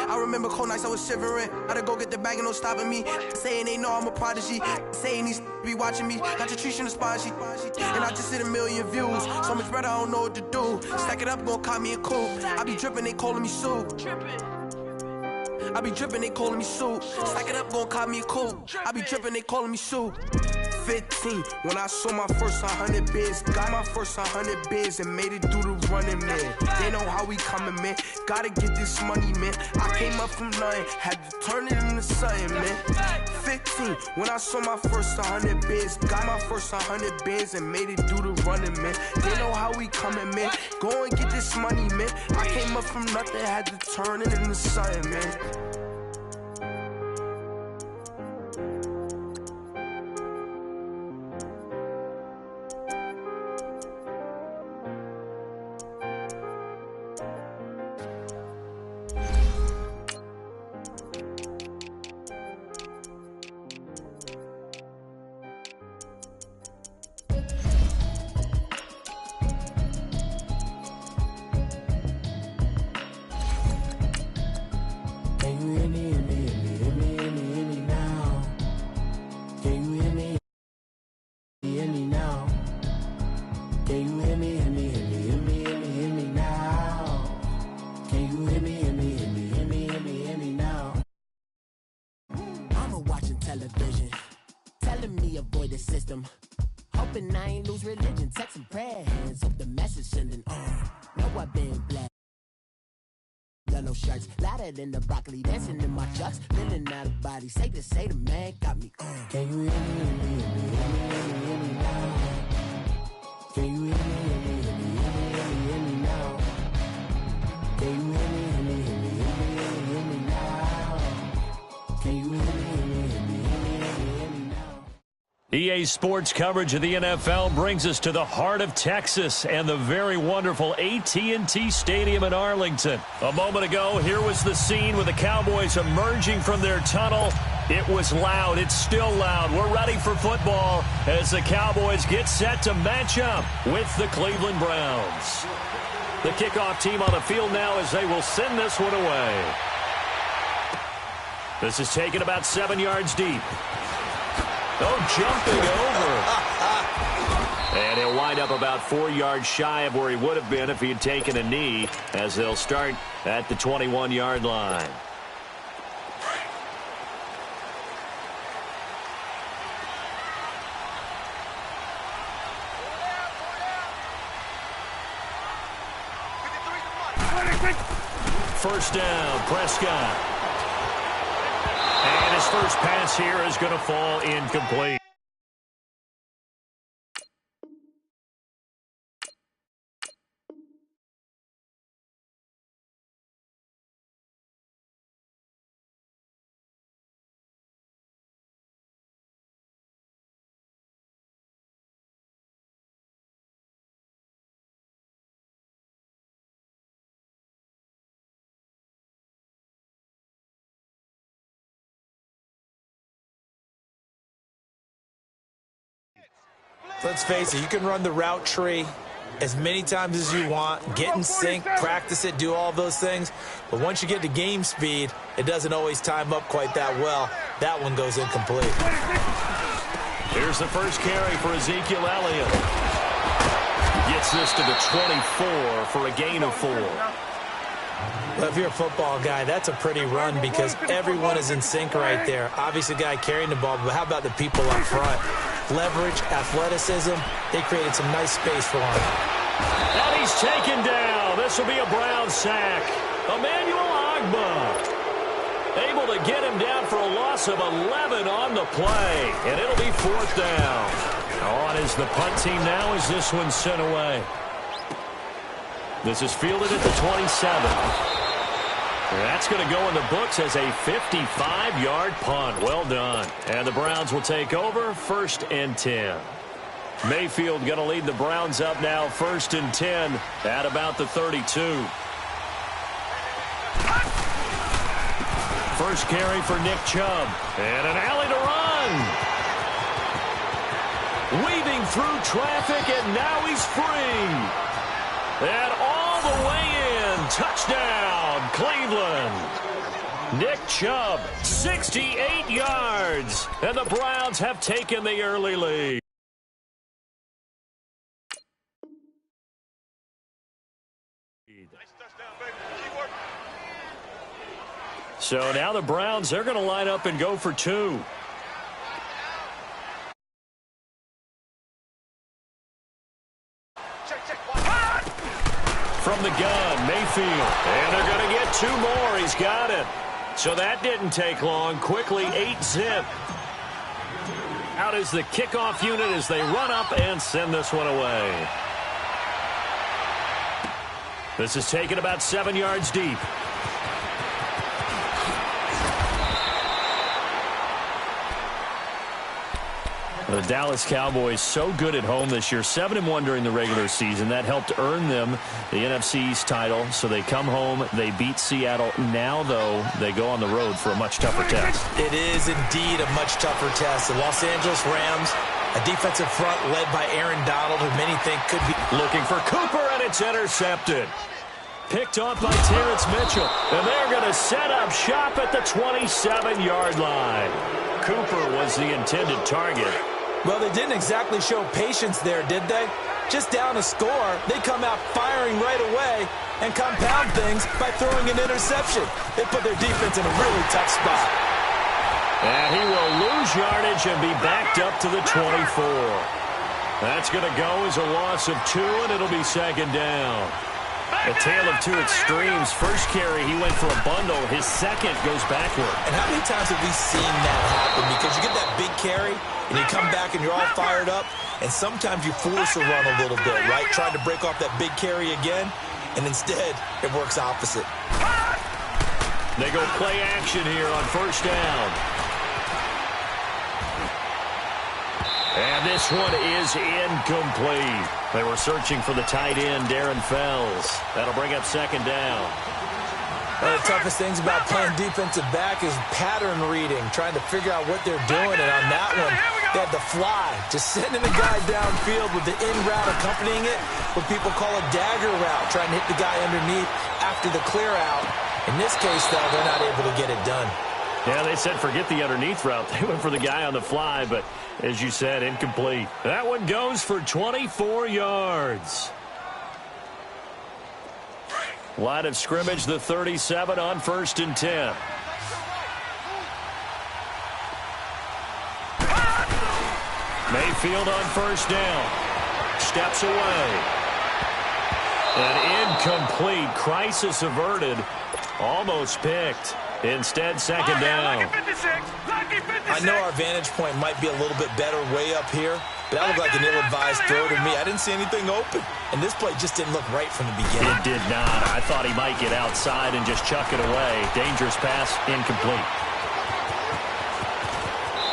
I remember cold nights I was shivering. Gotta go get the bag and no stopping me. Saying they know I'm a prodigy. Saying these be watching me. Got your trees in the spot, and I just hit 1 million views. So much better, I don't know what to do. Stack it up, gon' call me a coupe. I be dripping, they calling me soup. I be dripping, they calling me soup. Stack it up, gon' call me a coupe. I be dripping, they calling me soup. 15, when I saw my first 100 bids. Got my first 100 bids and made it through the running, man. They know how we coming, man. Gotta get this money, man. I came up from nothing, had to turn it into something, man. 15, when I saw my first 100 bids. Got my first 100 bids and made it through the running, man. They know how we coming, man. Go and get this money, man. I came up from nothing, had to turn it into something, man. Television, telling me avoid the system. Hoping I ain't lose religion. Texting prayer hands, hope the message sending on. Know I've been black. Yellow shirts, louder than the broccoli, dancing in my chucks, feeling out of body. Say the man got me on. Can you hear me? Hear me now? Can you hear me now? Can you hear me now? Can you hear me? EA Sports coverage of the NFL brings us to the heart of Texas and the very wonderful AT&T Stadium in Arlington. A moment ago, here was the scene with the Cowboys emerging from their tunnel. It was loud. It's still loud. We're ready for football as the Cowboys get set to match up with the Cleveland Browns. The kickoff team on the field now as they will send this one away. This is taken about 7 yards deep. Oh, jumping over. And he'll wind up about 4 yards shy of where he would have been if he had taken a knee, as they'll start at the 21-yard line. First down, Prescott. And his first pass here is going to fall incomplete. Let's face it, you can run the route tree as many times as you want, get in sync, practice it, do all those things. But once you get to game speed, it doesn't always time up quite that well. That one goes incomplete. Here's the first carry for Ezekiel Elliott. Gets this to the 24 for a gain of 4. Well, if you're a football guy, that's a pretty run because everyone is in sync right there. Obviously, the guy carrying the ball, but how about the people up front? Leverage, athleticism, they created some nice space for him. And he's taken down. This will be a Brown sack. Emmanuel Ogbah able to get him down for a loss of 11 on the play. And it'll be 4th down. On is the punt team now as this one's sent away. This is fielded at the 27. That's going to go in the books as a 55-yard punt. Well done. And the Browns will take over 1st and 10. Mayfield going to lead the Browns up now 1st and 10 at about the 32. First carry for Nick Chubb. And an alley to run. Weaving through traffic, and now he's free. And all the way in. Touchdown, Cleveland. Nick Chubb, 68 yards. And the Browns have taken the early lead. So now the Browns, they're going to line up and go for two. From the gun, Mayfield. And they're going to get two more. He's got it. So that didn't take long. Quickly, 8-zip. Out is the kickoff unit as they run up and send this one away. This is taken about 7 yards deep. The Dallas Cowboys so good at home this year, 7-1 during the regular season. That helped earn them the NFC East title. So they come home, they beat Seattle. Now, though, they go on the road for a much tougher test. It is indeed a much tougher test. The Los Angeles Rams, a defensive front led by Aaron Donald, who many think could be looking for Cooper, and it's intercepted. Picked off by Terrence Mitchell. And they're going to set up shop at the 27-yard line. Cooper was the intended target. Well, they didn't exactly show patience there, did they? Just down a score, they come out firing right away and compound things by throwing an interception. They put their defense in a really tough spot. And he will lose yardage and be backed up to the 24. That's going to go as a loss of 2, and it'll be second down. A tale of two extremes. First carry, he went for a bundle. His second goes backward. And how many times have we seen that happen? Because you get that big carry, and you come back and you're all fired up, and sometimes you force a run a little bit, right? Trying to break off that big carry again, and instead it works opposite. They go play action here on first down. And this one is incomplete. They were searching for the tight end, Darren Fells. That'll bring up second down. One of the toughest things about playing defensive back is pattern reading, trying to figure out what they're doing. And on that one, they had the fly, just sending the guy downfield with the in route accompanying it, what people call a dagger route, trying to hit the guy underneath after the clear out. In this case, though, they're not able to get it done. Yeah, they said forget the underneath route. They went for the guy on the fly, but as you said, incomplete. That one goes for 24 yards. Line of scrimmage, the 37 on 1st and 10. Mayfield on first down. Steps away. An incomplete. Crisis averted. Almost picked. Instead, second down. I know our vantage point might be a little bit better way up here, but that looked like an ill-advised throw to me. I didn't see anything open, and this play just didn't look right from the beginning. It did not. I thought he might get outside and just chuck it away. Dangerous pass, incomplete.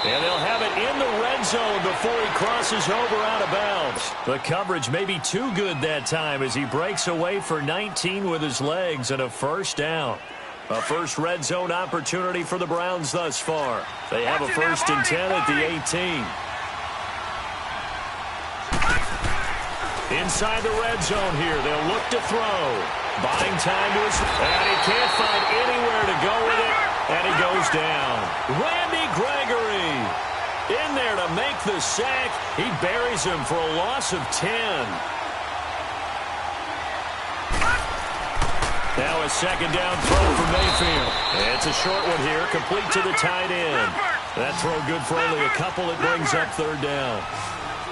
And they'll have it in the red zone before he crosses over out of bounds. The coverage may be too good that time as he breaks away for 19 with his legs and a first down. A first red zone opportunity for the Browns thus far. They have a 1st and 10 at the 18. Inside the red zone here. They'll look to throw. Buying time to his... And he can't find anywhere to go with it. And he goes down. Randy Gregory in there to make the sack. He buries him for a loss of 10. Now a second down throw for Mayfield. It's a short one here, complete to the tight end. That throw good for only a couple. It brings up third down.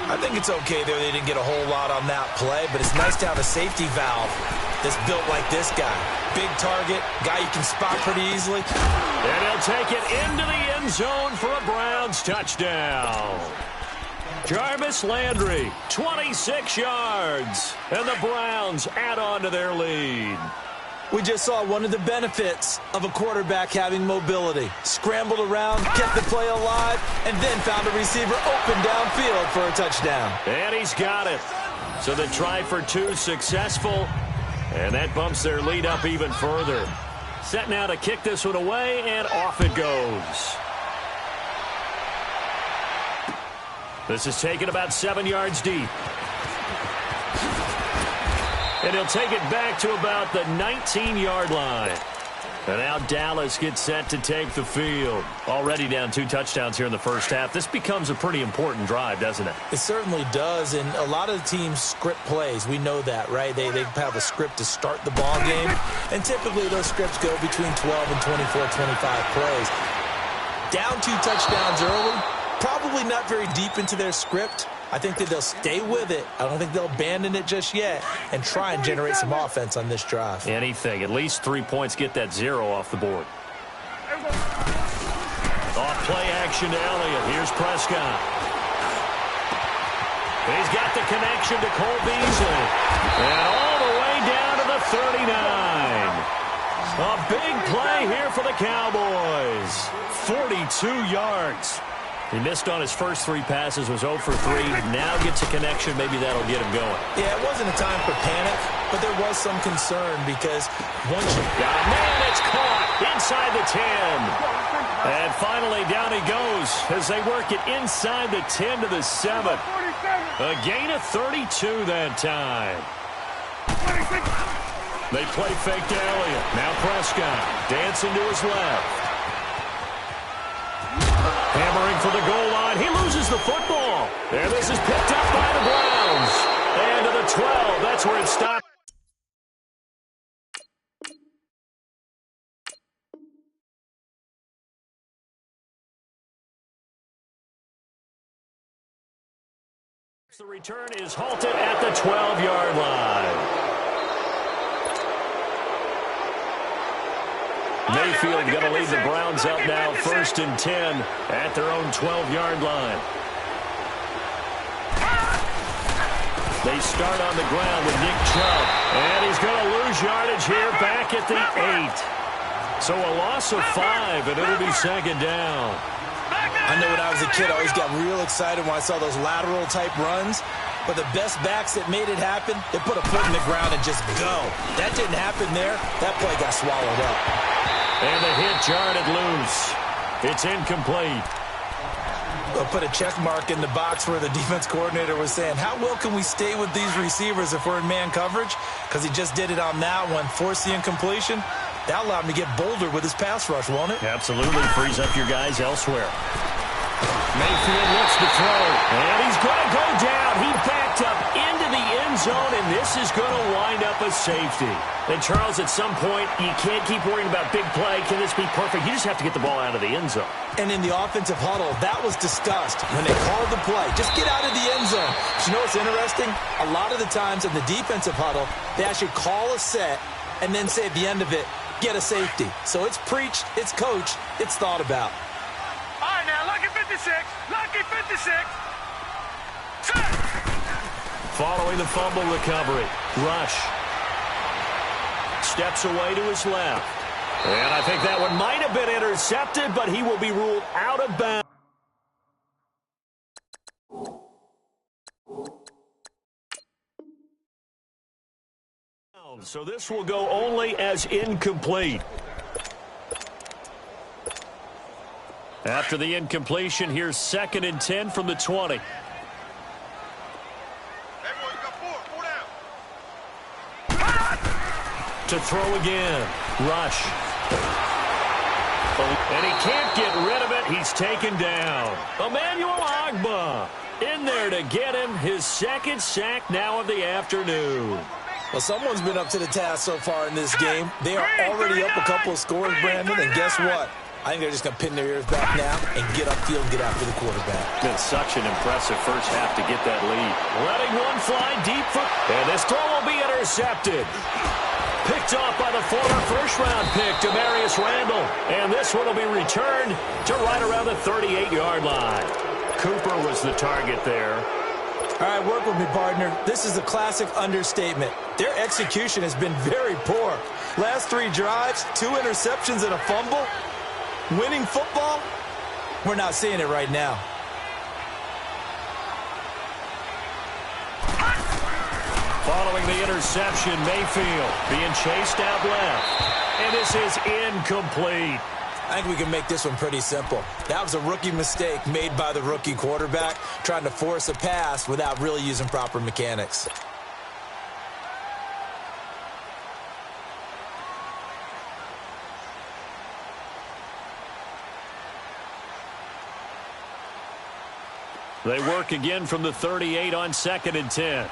I think it's okay there. They didn't get a whole lot on that play, but it's nice to have a safety valve that's built like this guy. Big target, guy you can spot pretty easily. And he'll take it into the end zone for a Browns touchdown. Jarvis Landry, 26 yards. And the Browns add on to their lead. We just saw one of the benefits of a quarterback having mobility. Scrambled around, kept the play alive, and then found a receiver open downfield for a touchdown. And he's got it. So the try for 2 successful, and that bumps their lead up even further. Set now to kick this one away, and off it goes. This is taken about 7 yards deep. And he'll take it back to about the 19-yard line. And now Dallas gets set to take the field. Already down 2 touchdowns here in the first half. This becomes a pretty important drive, doesn't it? It certainly does, and a lot of the teams script plays. We know that, right? They have a script to start the ball game, and typically those scripts go between 12 and 24, 25 plays. Down 2 touchdowns early, probably not very deep into their script. I think that they'll stay with it. I don't think they'll abandon it just yet and try and generate some offense on this drive. Anything. At least 3 points. Get that 0 off the board. Off play action to Elliott. Here's Prescott. He's got the connection to Cole Beasley. And all the way down to the 39. A big play here for the Cowboys. 42 yards. He missed on his first 3 passes, was 0 for 3. Now gets a connection. Maybe that'll get him going. Yeah, it wasn't a time for panic, but there was some concern because once you... Man, it's caught inside the 10. And finally, down he goes as they work it inside the 10 to the 7. A gain of 32 that time. They play fake to Elliott. Now Prescott dancing to his left. Hammering for the goal line. He loses the football. And this is picked up by the Browns. And to the 12. That's where it stopped. The return is halted at the 12-yard line. Mayfield going to lead the Browns out now, 1st and 10 at their own 12-yard line. They start on the ground with Nick Chubb, and he's going to lose yardage here back at the 8. So a loss of 5, and it'll be 2nd down. I know when I was a kid, I always got real excited when I saw those lateral-type runs. But the best backs that made it happen, they put a foot in the ground and just go. That didn't happen there. That play got swallowed up. And the hit jarred it loose. It's incomplete. They'll put a check mark in the box where the defense coordinator was saying, how well can we stay with these receivers if we're in man coverage? Because he just did it on that one, forced the incompletion. That allowed him to get bolder with his pass rush, won't it? Absolutely. Frees up your guys elsewhere. Mayfield looks to throw, and he's going to go down. He backed up into the end zone, and this is going to wind up a safety. And, Charles, at some point, you can't keep worrying about big play. Can this be perfect? You just have to get the ball out of the end zone. And in the offensive huddle, that was discussed when they called the play. Just get out of the end zone. But you know what's interesting? A lot of the times in the defensive huddle, they actually call a set and then say at the end of it, get a safety. So it's preached, it's coached, it's thought about. All right, now, lucky 56. Lucky 56. Following the fumble recovery, Rush steps away to his left. And I think that one might have been intercepted, but he will be ruled out of bounds. So this will go only as incomplete. After the incompletion, here's 2nd and 10 from the 20. To throw again. Rush. And he can't get rid of it. He's taken down. Emmanuel Ogbah in there to get him his 2nd sack now of the afternoon. Well, someone's been up to the task so far in this game. They are already up a couple of scores, Brandon, and guess what? I think they're just going to pin their ears back now and get upfield and get after the quarterback. Been such an impressive first half to get that lead. Letting one fly deep for... And this throw will be intercepted. Picked off by the former first-round pick, Demarius Randall. And this one will be returned to right around the 38-yard line. Cooper was the target there. All right, work with me, partner. This is a classic understatement. Their execution has been very poor. Last 3 drives, 2 interceptions and a fumble. Winning football? We're not seeing it right now. Following the interception, Mayfield being chased out left. And this is incomplete. I think we can make this one pretty simple. That was a rookie mistake made by the rookie quarterback, trying to force a pass without really using proper mechanics. They work again from the 38 on 2nd and 10.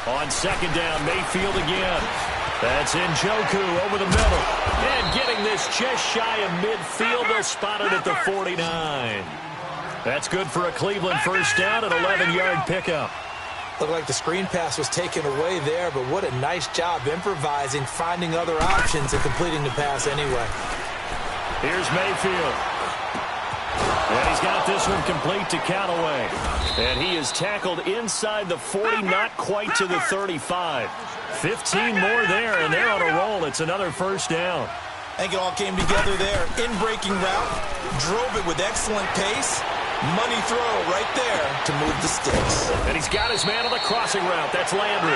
On 2nd down, Mayfield again. That's Njoku over the middle. And getting this just shy of midfield. They'll spot it at the 49. That's good for a Cleveland first down, an 11-yard pickup. Looked like the screen pass was taken away there, but what a nice job improvising, finding other options, and completing the pass anyway. Here's Mayfield. And he's got this one complete to Callaway. And he is tackled inside the 40, not quite to the 35. 15 more there, and they're on a roll. It's another first down. I think it all came together there. In-breaking route, drove it with excellent pace. Money throw right there to move the sticks. And he's got his man on the crossing route. That's Landry.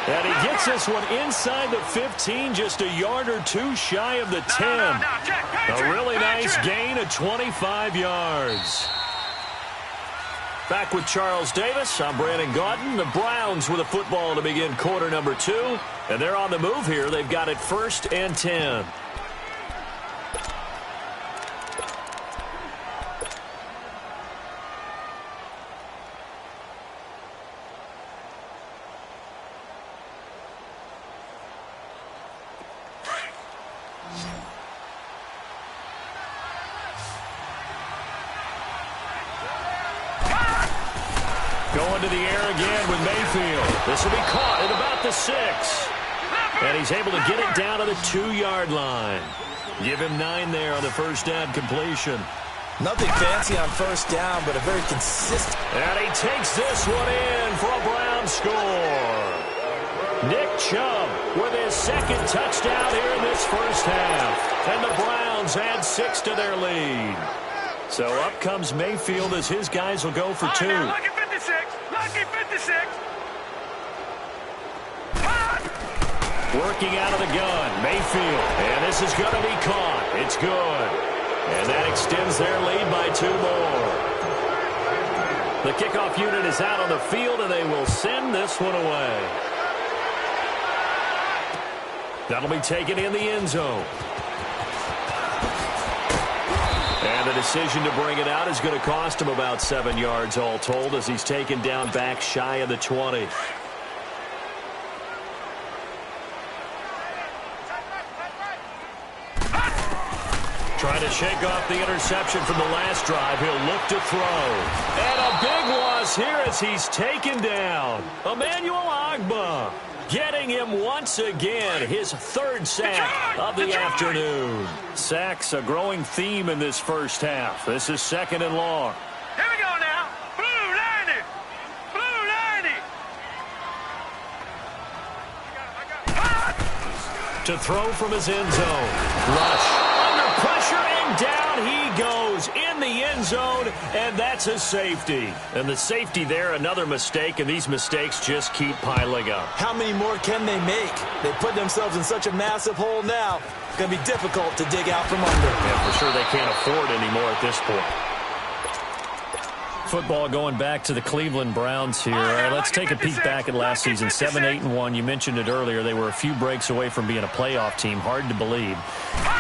And he gets this one inside the 15, just a yard or two shy of the 10. A really nice gain of 25 yards. Back with Charles Davis. I'm Brandon Gaudin. The Browns with a football to begin quarter number 2. And they're on the move here. They've got it 1st and 10. Going to the air again with Mayfield. This will be caught at about the 6. And he's able to get it down to the 2-yard line. Give him 9 there on the first down completion. Nothing fancy on first down, but a very consistent. And he takes this one in for a Brown score. Nick Chubb with his 2nd touchdown here in this first half. And the Browns add 6 to their lead. So up comes Mayfield as his guys will go for 2. Lucky 56. Lucky 56. Working out of the gun, Mayfield. And this is going to be caught. It's good. And that extends their lead by 2 more. The kickoff unit is out on the field, and they will send this one away. That'll be taken in the end zone. And the decision to bring it out is going to cost him about 7 yards all told as he's taken down back shy of the 20. Trying to shake off the interception from the last drive. He'll look to throw. And a big loss here as he's taken down. Emmanuel Ogbah getting him once again, his 3rd sack of the afternoon. Sacks a growing theme in this first half. This is 2nd and long. Here we go now. Blue 90. Blue 90. To throw from his end zone. Rush. Under pressure, and down he goes in the end zone, and that's a safety. And the safety there, another mistake, and these mistakes just keep piling up. How many more can they make? They put themselves in such a massive hole now. It's going to be difficult to dig out from under. Yeah, for sure they can't afford anymore at this point. Football going back to the Cleveland Browns here. Let's take a peek back at last season. 7-8-1. You mentioned it earlier. They were a few breaks away from being a playoff team. Hard to believe.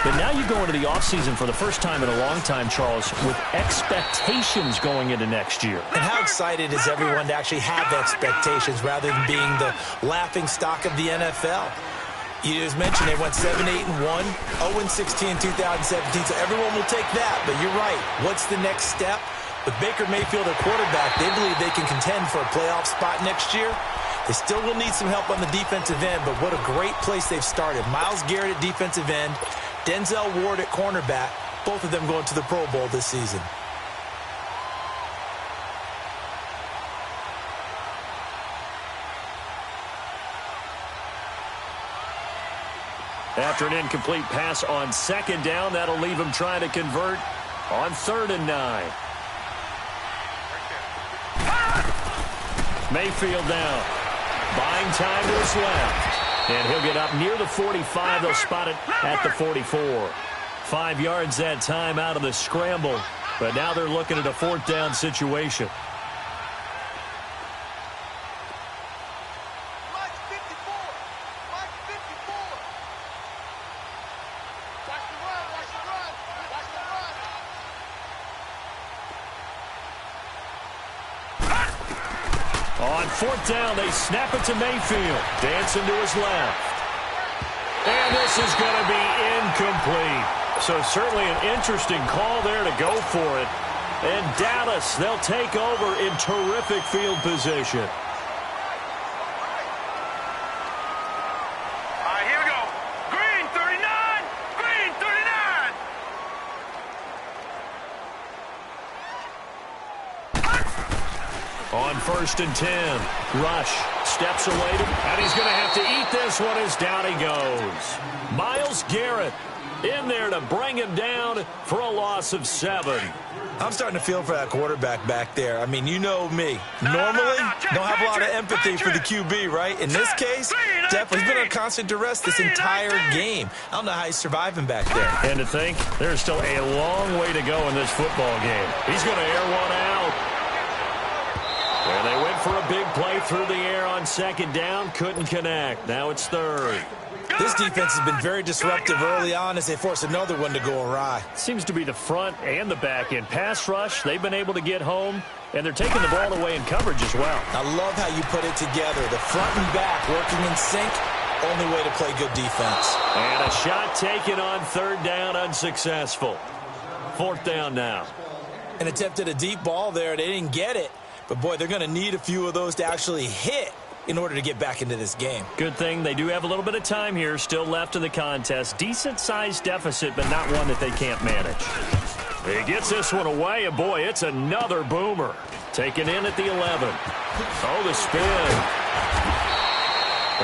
But now you go into the offseason for the first time in a long time, Charles, with expectations going into next year. And how excited is everyone to actually have expectations rather than being the laughing stock of the NFL? You just mentioned they went 7-8-1, 0-16 in 2017, so everyone will take that. But you're right. What's the next step? With Baker Mayfield at quarterback, they believe they can contend for a playoff spot next year. They still will need some help on the defensive end, but what a great place they've started. Myles Garrett at defensive end, Denzel Ward at cornerback, both of them going to the Pro Bowl this season. After an incomplete pass on 2nd down, that'll leave him trying to convert on 3rd and 9. Mayfield down. Buying time to his left. And he'll get up near the 45. They'll spot it at the 44. 5 yards that time out of the scramble. But now they're looking at a 4th down situation. On fourth down, they snap it to Mayfield. Dancing to his left. And this is going to be incomplete. So certainly an interesting call there to go for it. And Dallas, they'll take over in terrific field position. All right, here we go. Green 39. Green 39. On first and 10, Rush steps away, and he's going to have to eat this one as down he goes. Myles Garrett in there to bring him down for a loss of 7. I'm starting to feel for that quarterback back there. I mean, you know me. Normally, don't have a lot of empathy for the QB, right? In this case, definitely he's been under constant duress this entire game. I don't know how he's surviving back there. And to think, there's still a long way to go in this football game. He's going to air one out. And they went for a big play through the air on second down. Couldn't connect. Now it's third. This defense has been very disruptive early on as they force another one to go awry. Seems to be the front and the back end. Pass rush, they've been able to get home, and they're taking the ball away in coverage as well. I love how you put it together. The front and back working in sync, only way to play good defense. And a shot taken on third down, unsuccessful. Fourth down now. An attempt at a deep ball there. They didn't get it. But, boy, they're going to need a few of those to actually hit in order to get back into this game. Good thing they do have a little bit of time here still left in the contest. Decent-sized deficit, but not one that they can't manage. He gets this one away, and boy, it's another boomer. Taken in at the 11. Oh, the spin.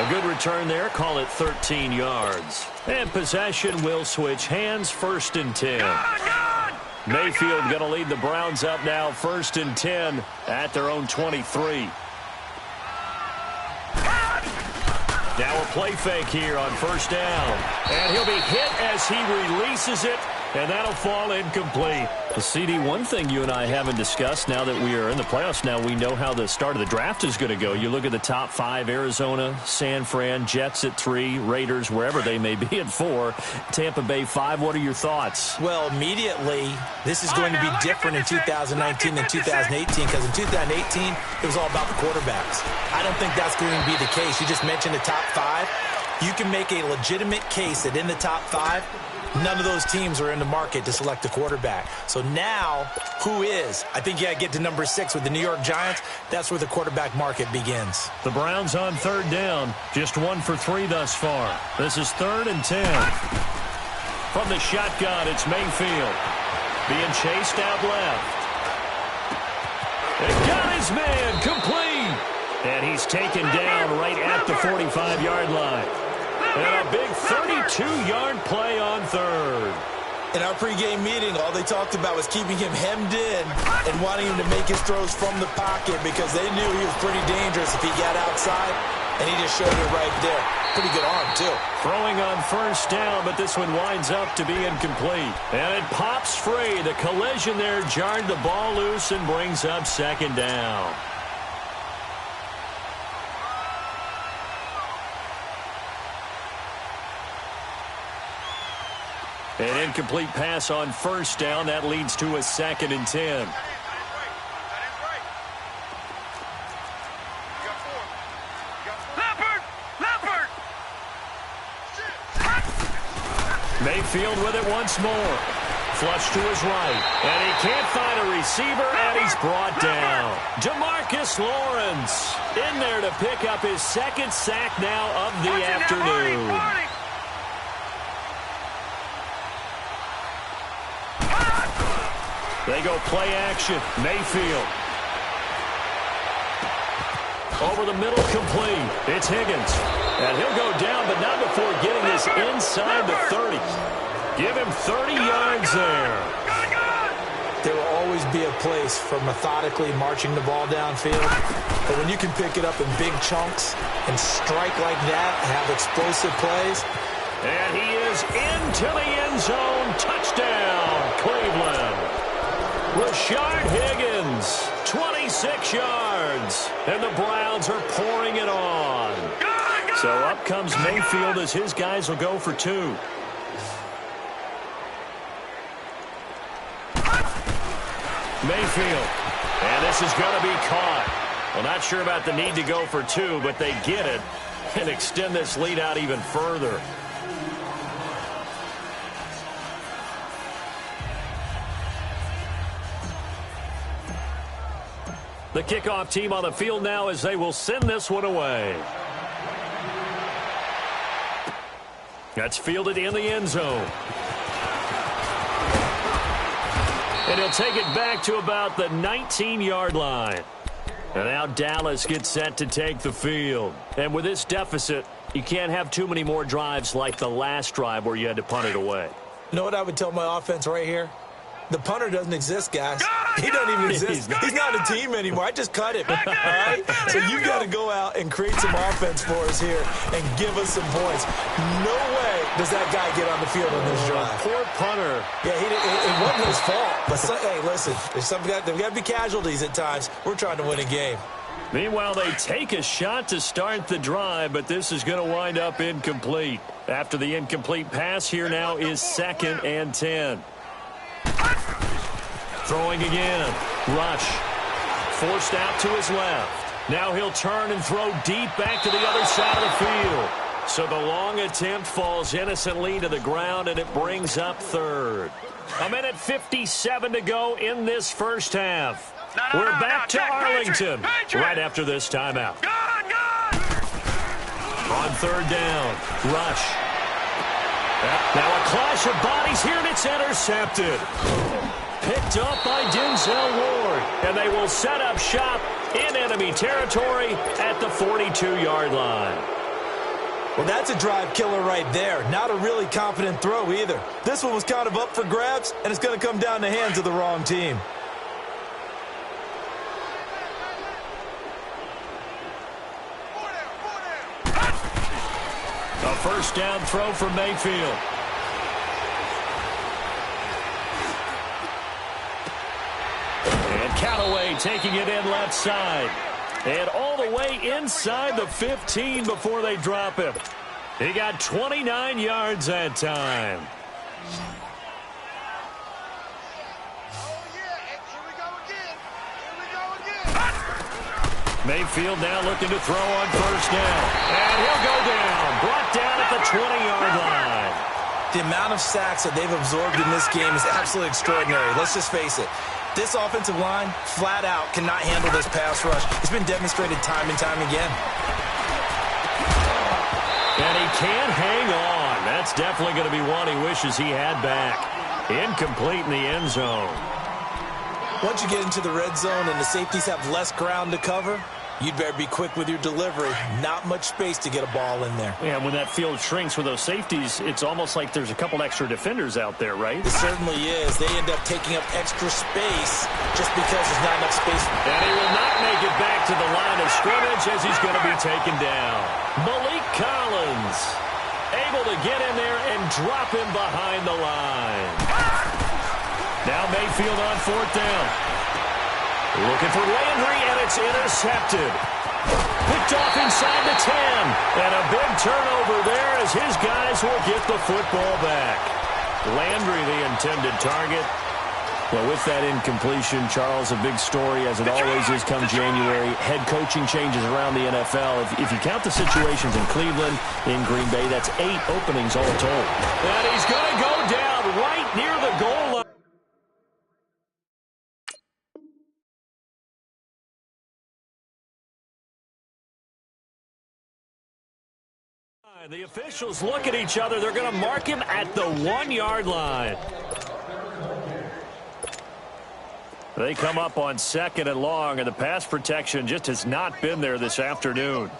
A good return there. Call it 13 yards. And possession will switch hands. First and 10. Mayfield going to lead the Browns up now. First and 10 at their own 23. Now a play fake here on first down. And he'll be hit as he releases it, and that'll fall incomplete. The CD, one thing you and I haven't discussed now that we are in the playoffs now, we know how the start of the draft is going to go. You look at the top 5, Arizona, San Fran, Jets at 3, Raiders, wherever they may be at 4, Tampa Bay 5. What are your thoughts? Well, immediately, this is going to be different in 2019 than 2018 because in 2018, it was all about the quarterbacks. I don't think that's going to be the case. You just mentioned the top 5. You can make a legitimate case that in the top 5, none of those teams are in the market to select a quarterback. So now, who is? I think you got to get to number 6 with the New York Giants. That's where the quarterback market begins. The Browns on third down. Just 1 for 3 thus far. This is 3rd and 10. From the shotgun, it's Mayfield. Being chased out left. And got his man complete. And he's taken down right at the 45-yard line. And a big 32-yard play on third. In our pregame meeting, all they talked about was keeping him hemmed in and wanting him to make his throws from the pocket because they knew he was pretty dangerous if he got outside, and he just showed it right there. Pretty good arm, too. Throwing on first down, but this one winds up to be incomplete. And it pops free. The collision there jarred the ball loose and brings up second down. An incomplete pass on first down. That leads to a 2nd and 10. Mayfield with it once more. Flush to his right. And he can't find a receiver, and he's brought down. DeMarcus Lawrence in there to pick up his 2nd sack now of the afternoon. They go play action. Mayfield. Over the middle, complete. It's Higgins. And he'll go down, but not before getting this inside the 30. Give him 30 yards there. There will always be a place for methodically marching the ball downfield. But when you can pick it up in big chunks and strike like that and have explosive plays. And he is into the end zone. Touchdown, Cleveland. Rashard Higgins, 26 yards, and the Browns are pouring it on. So up comes Mayfield as his guys will go for 2. Mayfield, and this is going to be caught. Well, not sure about the need to go for two, but they get it and extend this lead out even further. The kickoff team on the field now as they will send this one away. That's fielded in the end zone. And he'll take it back to about the 19-yard line. And now Dallas gets set to take the field. And with this deficit, you can't have too many more drives like the last drive where you had to punt it away. You know what I would tell my offense right here? The punter doesn't exist, guys. He doesn't even exist. He's not a team anymore. I just cut him, all right? So you got to go out and create some offense for us here and give us some points. No way does that guy get on the field on this drive. Poor punter. Yeah, it wasn't his fault. But, hey, listen, there's got to be casualties at times. We're trying to win a game. Meanwhile, they take a shot to start the drive, but this is going to wind up incomplete. After the incomplete pass, here now is 2nd and 10. Throwing again. Rush. Forced out to his left. Now he'll turn and throw deep back to the other side of the field. So the long attempt falls innocently to the ground, and it brings up 3rd. 1:57 to go in this first half. We're back to Arlington right after this timeout. On 3rd down. Rush. Now a clash of bodies here, and it's intercepted. Picked up by Denzel Ward. And they will set up shop in enemy territory at the 42-yard line. Well, that's a drive killer right there. Not a really confident throw either. This one was kind of up for grabs, and it's going to come down the hands of the wrong team. A first down throw for Mayfield. And Callaway taking it in left side. And all the way inside the 15 before they drop him. He got 29 yards that time. Mayfield now looking to throw on first down. And he'll go down. Brought down at the 20-yard line. The amount of sacks that they've absorbed in this game is absolutely extraordinary. Let's just face it. This offensive line, flat out, cannot handle this pass rush. It's been demonstrated time and time again. And he can't hang on. That's definitely going to be one he wishes he had back. Incomplete in the end zone. Once you get into the red zone and the safeties have less ground to cover, you'd better be quick with your delivery. Not much space to get a ball in there. Yeah, when that field shrinks with those safeties, it's almost like there's a couple extra defenders out there, right? It certainly is. They end up taking up extra space just because there's not enough space. And he will not make it back to the line of scrimmage as he's going to be taken down. Malik Collins able to get in there and drop him behind the line. Now Mayfield on 4th down. Looking for Landry, and it's intercepted. Picked off inside the 10. And a big turnover there as his guys will get the football back. Landry, the intended target. Well, with that incompletion, Charles, a big story, as it always is come January. Head coaching changes around the NFL. If you count the situations in Cleveland, in Green Bay, that's 8 openings all told. And he's going to go down right near the goal line. The officials look at each other. They're going to mark him at the 1-yard line. They come up on 2nd and long, and the pass protection just has not been there this afternoon.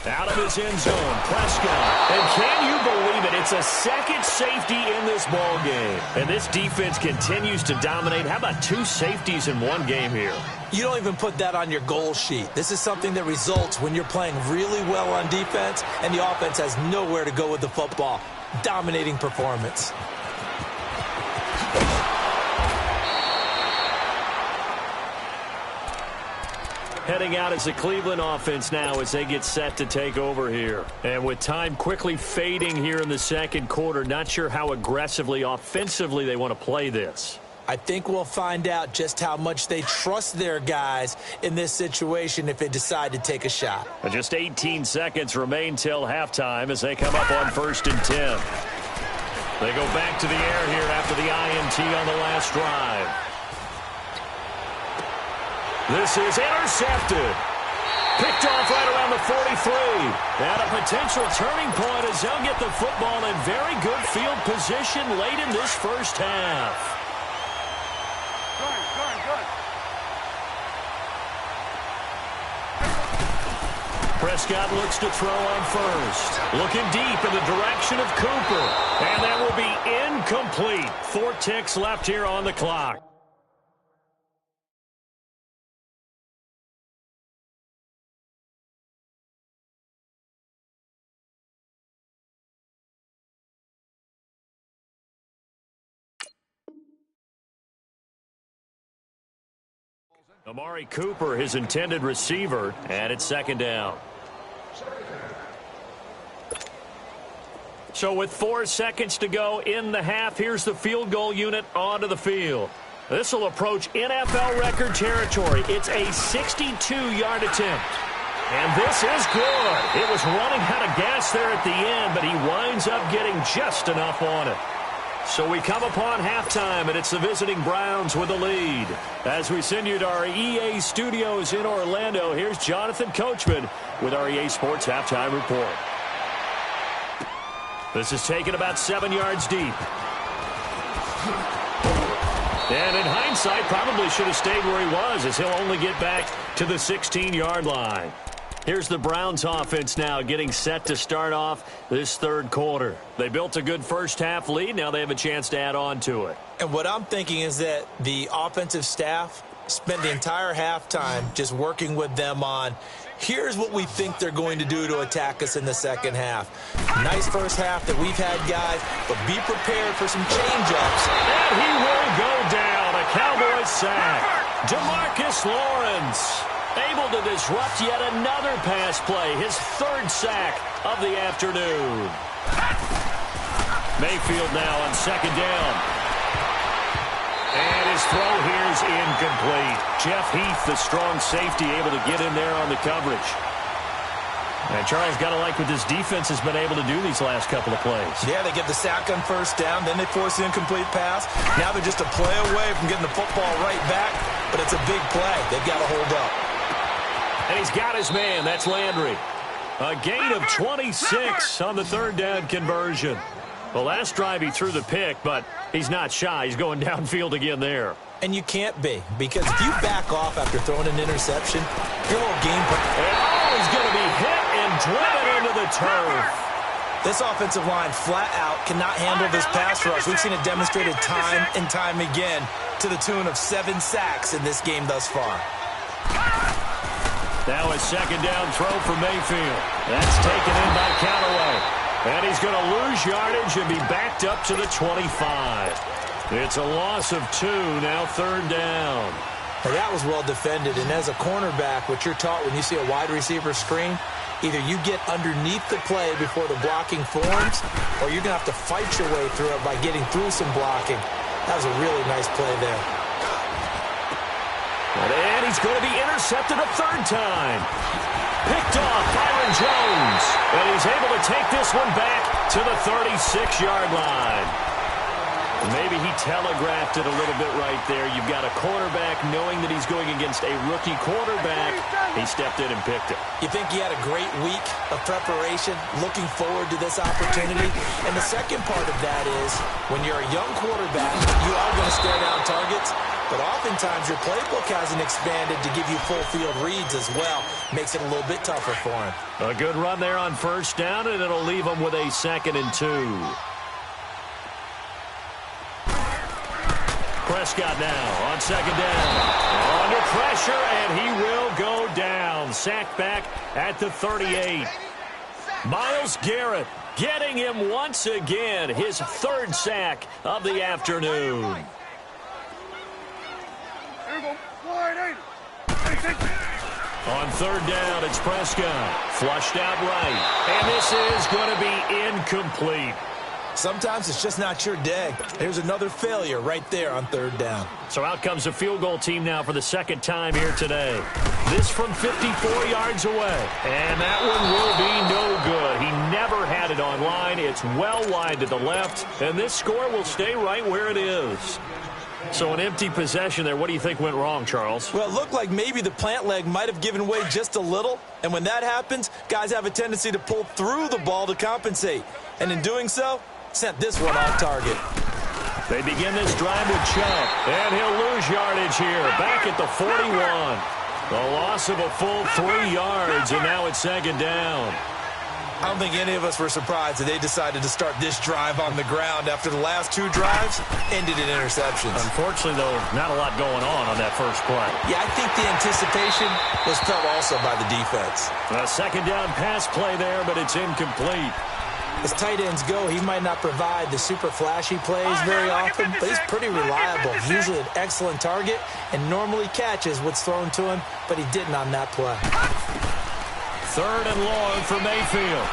Out of his end zone, Prescott. And can you believe it? It's a second safety in this ball game. And this defense continues to dominate. How about 2 safeties in one game here? You don't even put that on your goal sheet. This is something that results when you're playing really well on defense and the offense has nowhere to go with the football. Dominating performance. Heading out as the Cleveland offense now as they get set to take over here. And with time quickly fading here in the second quarter, not sure how aggressively, offensively they want to play this. I think we'll find out just how much they trust their guys in this situation if they decide to take a shot. Just 18 seconds remain till halftime as they come up on 1st and 10. They go back to the air here after the INT on the last drive. This is intercepted. Picked off right around the 43. And a potential turning point as they'll get the football in very good field position late in this first half. Prescott looks to throw on first. Looking deep in the direction of Cooper. And that will be incomplete. 4 ticks left here on the clock. Amari Cooper, his intended receiver, and it's 2nd down. So with 4 seconds to go in the half, here's the field goal unit onto the field. This will approach NFL record territory. It's a 62-yard attempt. And this is good. It was running out of gas there at the end, but he winds up getting just enough on it. So we come upon halftime, and it's the visiting Browns with the lead. As we send you to our EA studios in Orlando, here's Jonathan Coachman with our EA Sports Halftime Report. This is taken about 7 yards deep. And in hindsight, probably should have stayed where he was, as he'll only get back to the 16-yard line. Here's the Browns offense now getting set to start off this 3rd quarter. They built a good first half lead. Now they have a chance to add on to it. And what I'm thinking is that the offensive staff spent the entire halftime just working with them on, here's what we think they're going to do to attack us in the second half. Nice first half that we've had, guys, but be prepared for some change-ups. And he will go down. A Cowboys sack. DeMarcus Lawrence able to disrupt yet another pass play. His 3rd sack of the afternoon. Mayfield now on 2nd down. And his throw here is incomplete. Jeff Heath, the strong safety, able to get in there on the coverage. And Charles, got to like what this defense has been able to do these last couple of plays. Yeah, they get the sack on 1st down, then they force the incomplete pass. Now they're just a play away from getting the football right back, but it's a big play. They've got to hold up. And he's got his man. That's Landry. A gain of 26 on the 3rd down conversion. The last drive he threw the pick, but he's not shy. He's going downfield again there. And you can't be, because if you back off after throwing an interception, your whole game plan. And he's going to be hit and driven into the turf. This offensive line flat out cannot handle this pass rush. We've seen it demonstrated time and time again to the tune of 7 sacks in this game thus far. Now a 2nd down throw for Mayfield. That's taken in by Callaway. And he's going to lose yardage and be backed up to the 25. It's a loss of 2, now 3rd down. Now that was well defended, and as a cornerback, what you're taught when you see a wide receiver screen, either you get underneath the play before the blocking forms, or you're going to have to fight your way through it by getting through some blocking. That was a really nice play there. And he's going to be intercepted a 3rd time. Picked off Byron Jones. And he's able to take this one back to the 36-yard line. Maybe he telegraphed it a little bit right there. You've got a quarterback knowing that he's going against a rookie quarterback. He stepped in and picked it. You think he had a great week of preparation, looking forward to this opportunity? And the second part of that is, when you're a young quarterback, you are going to stare down targets. But oftentimes your playbook hasn't expanded to give you full field reads as well. Makes it a little bit tougher for him. A good run there on 1st down, and it'll leave him with a 2nd and 2. Prescott now on 2nd down. Under pressure, and he will go down. Sacked back at the 38. Myles Garrett getting him once again. His 3rd sack of the afternoon. On 3rd down, it's Prescott. Flushed out right. And this is going to be incomplete. Sometimes it's just not your day. Here's another failure right there on third down. So out comes the field goal team now for the second time here today. This from 54 yards away. And that one will be no good. He never had it on line. It's well wide to the left. And this score will stay right where it is. So an empty possession there. What do you think went wrong, Charles? Well, it looked like maybe the plant leg might have given way just a little. And when that happens, guys have a tendency to pull through the ball to compensate. And in doing so, sent this one off target. They begin this drive with Chubb. And he'll lose yardage here. Back at the 41. The loss of a full 3 yards, and now it's second down. I don't think any of us were surprised that they decided to start this drive on the ground after the last 2 drives ended in interceptions. Unfortunately, though, not a lot going on that first play. Yeah, I think the anticipation was felt also by the defense. A second down pass play there, but it's incomplete. As tight ends go, he might not provide the super flashy plays very often, but he's pretty reliable. Usually an excellent target and normally catches what's thrown to him, but he didn't on that play. Third and long for Mayfield.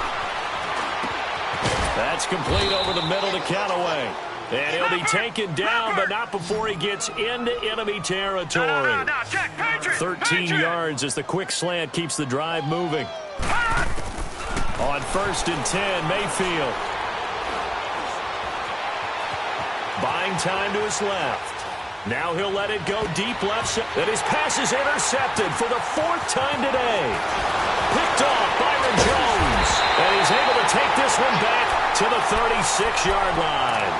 That's complete over the middle to Callaway. And he'll be taken down, but not before he gets into enemy territory. 13 yards as the quick slant keeps the drive moving. On 1st and 10, Mayfield. Buying time to his left. Now he'll let it go deep left. And his pass is intercepted for the 4th time today. Picked off Byron Jones. And he's able to take this one back to the 36-yard line.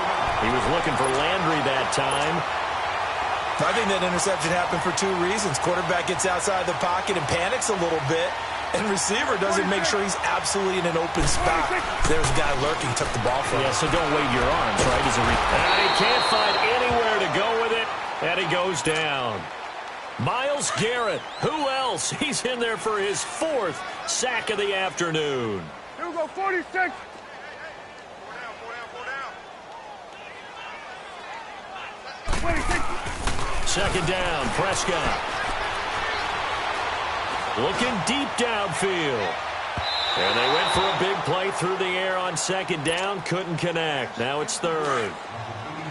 He was looking for Landry that time. I think that interception happened for 2 reasons. Quarterback gets outside the pocket and panics a little bit. And receiver doesn't make sure he's absolutely in an open spot. There's a guy lurking, took the ball from him. Yeah, so don't wave your arms, right? And he can't find anywhere to go with it, and he goes down. Myles Garrett, who else? He's in there for his 4th sack of the afternoon. Here we go, 46. Second down, Prescott. Looking deep downfield. And they went for a big play through the air on second down. Couldn't connect. Now it's third.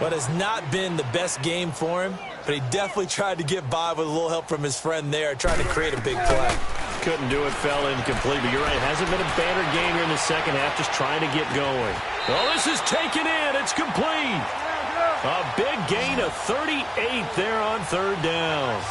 What has not been the best game for him, but he definitely tried to get by with a little help from his friend there, trying to create a big play. Couldn't do it, fell incomplete. But you're right, it hasn't been a banner game here in the second half, just trying to get going. Oh, this is taken in. It's complete. A big gain of 38 there on third down.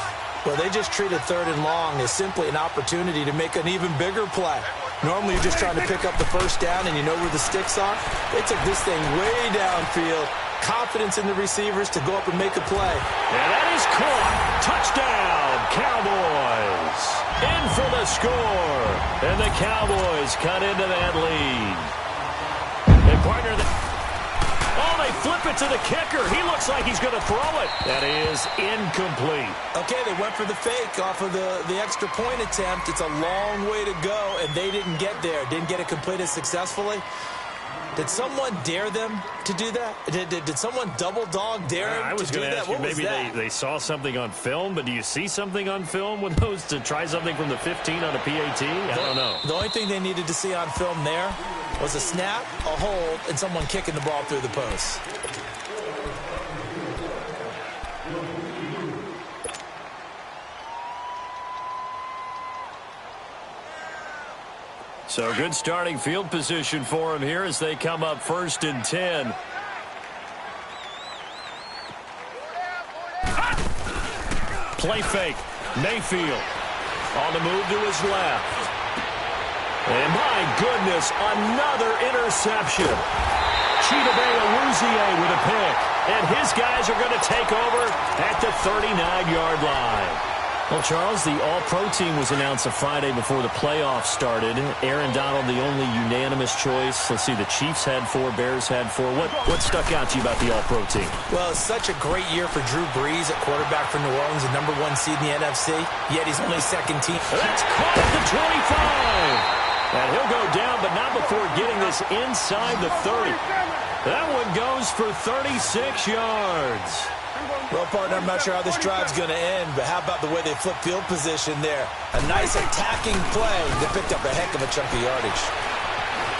Well, they just treated 3rd and long as simply an opportunity to make an even bigger play. Normally, you're just trying to pick up the 1st down and you know where the sticks are. They took this thing way downfield. Confidence in the receivers to go up and make a play. And that is caught. Touchdown, Cowboys. In for the score. And the Cowboys cut into that lead. They partner Oh, they flip it to the kicker. He looks like he's going to throw it. That is incomplete. Okay, they went for the fake off of the extra point attempt. It's a long way to go, and they didn't get there. Didn't get it completed successfully. Did someone dare them to do that? Did someone double dog dare him to do that? What was that? Maybe they saw something on film, but do you see something on film with those to try something from the 15 on a PAT? I don't know. The only thing they needed to see on film there was a snap, a hold, and someone kicking the ball through the post. So good starting field position for him here as they come up 1st and 10. Play fake. Mayfield on the move to his left. And my goodness, another interception. Chidobe Awuzie with a pick. And his guys are going to take over at the 39-yard line. Well, Charles, the All-Pro team was announced a Friday before the playoffs started. Aaron Donald, the only unanimous choice. Let's see, the Chiefs had 4, Bears had 4. What stuck out to you about the All-Pro team? Well, it's such a great year for Drew Brees at quarterback for New Orleans, the #1 seed in the NFC, yet he's only 2nd team. That's caught at the 25. And he'll go down, but not before getting this inside the 30. That one goes for 36 yards. Well, partner, I'm not sure how this drive's going to end, but how about the way they flip field position there? A nice attacking play that picked up a heck of a chunk of yardage.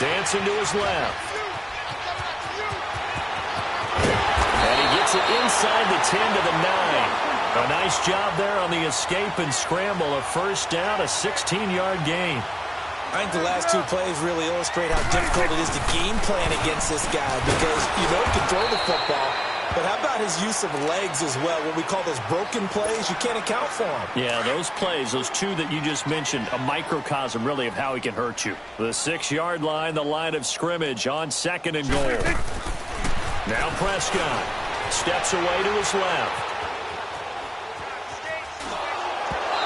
Dancing to his left. gets it inside the 10 to the 9. A nice job there on the escape and scramble. A first down, a 16-yard gain. I think the last two plays really illustrate how difficult it is to game plan against this guy because you know he can throw the football, but how about his use of legs as well? What we call those broken plays, you can't account for them. Yeah, those plays, those two that you just mentioned, a microcosm really of how he can hurt you. The 6-yard line, the line of scrimmage on 2nd and goal. Now Prescott steps away to his left.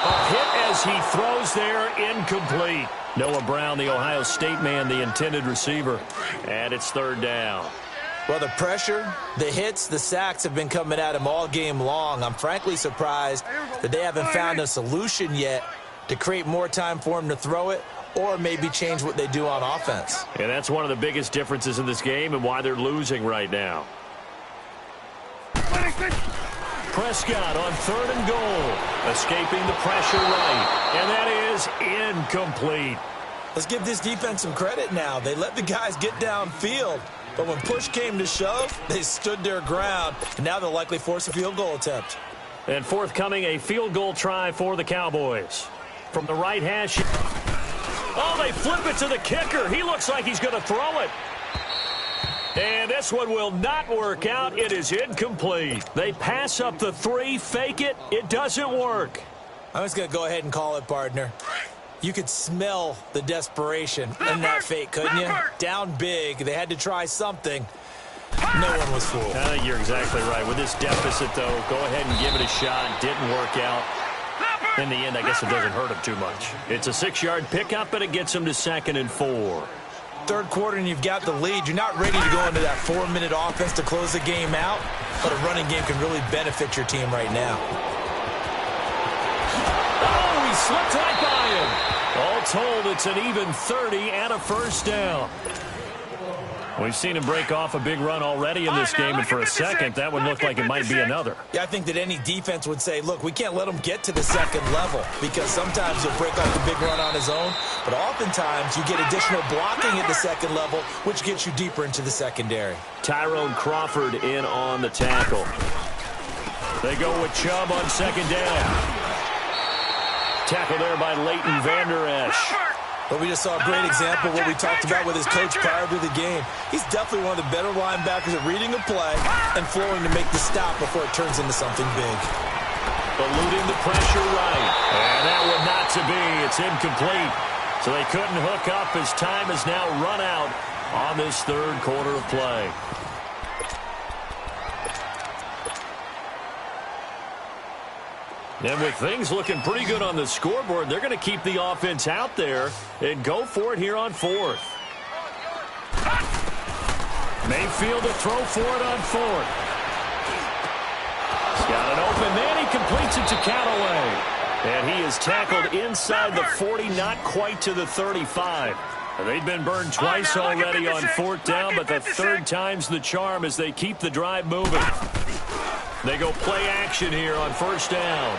A hit as he throws there, incomplete. Noah Brown, the Ohio State man, the intended receiver. And it's 3rd down. Well, the pressure, the hits, the sacks have been coming at him all game long. I'm frankly surprised that they haven't found a solution yet to create more time for him to throw it or maybe change what they do on offense. And that's one of the biggest differences in this game and why they're losing right now. Prescott on 3rd and goal, escaping the pressure right, and that is incomplete. Let's give this defense some credit now. They let the guys get downfield, but when push came to shove, they stood their ground, and now they'll likely force a field goal attempt. And forthcoming, a field goal try for the Cowboys. From the right hash. Oh, they flip it to the kicker. He looks like he's going to throw it. And this one will not work out. It is incomplete. They pass up the 3, fake it. It doesn't work. I'm just going to go ahead and call it, partner. You could smell the desperation in that fake, couldn't you? Down big. They had to try something. No one was fooled. I think you're exactly right. With this deficit, though, go ahead and give it a shot. Didn't work out. In the end, I guess it doesn't hurt him too much. It's a 6-yard pickup, and it gets him to 2nd and 4. Third quarter and you've got the lead. You're not ready to go into that 4-minute offense to close the game out, but a running game can really benefit your team right now. Oh, he slipped right by him. All told, it's an even 30 and a first down. We've seen him break off a big run already in this game, and for a second, that would look like it might be another. Yeah, I think that any defense would say, look, we can't let him get to the 2nd level because sometimes he'll break off the big run on his own, but oftentimes you get additional blocking at the 2nd level, which gets you deeper into the secondary. Tyrone Crawford in on the tackle. They go with Chubb on 2nd down. Tackle there by Leighton Vander Esch. But we just saw a great example of what we talked about with his coach prior to the game. He's definitely one of the better linebackers at reading a play and flowing to make the stop before it turns into something big. Eluding the pressure right. And that one not to be. It's incomplete. So they couldn't hook up as time has now run out on this 3rd quarter of play. And with things looking pretty good on the scoreboard, they're going to keep the offense out there and go for it here on 4th. Mayfield to throw for it on 4th. He's got it open, then he completes it to Callaway. And he is tackled inside the 40, not quite to the 35. They've been burned twice already on 4th down, but the 3rd time's the charm as they keep the drive moving. They go play action here on 1st down.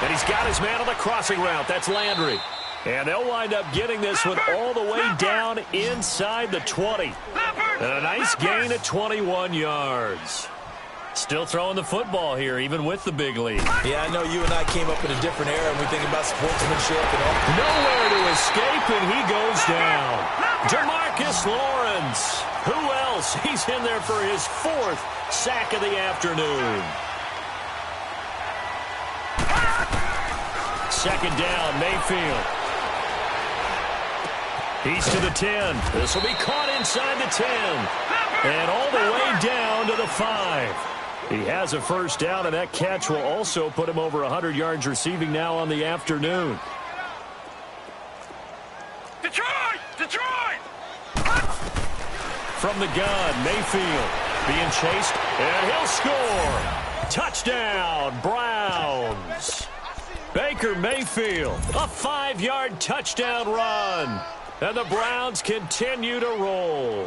And he's got his man on the crossing route. That's Landry. And they'll wind up getting this one all the way down inside the 20. And a nice gain at 21 yards. Still throwing the football here, even with the big lead. Yeah, I know you and I came up in a different era, and we think about sportsmanship and all. Nowhere to escape, and he goes down. DeMarcus Lawrence. Who else? He's in there for his 4th sack of the afternoon. 2nd down, Mayfield. He's to the 10. This will be caught inside the 10. And all the way down to the 5. He has a first down, and that catch will also put him over 100 yards receiving now on the afternoon. Detroit! Detroit! From the gun, Mayfield being chased, and he'll score. Touchdown, Browns. Baker Mayfield, a 5-yard touchdown run. And the Browns continue to roll.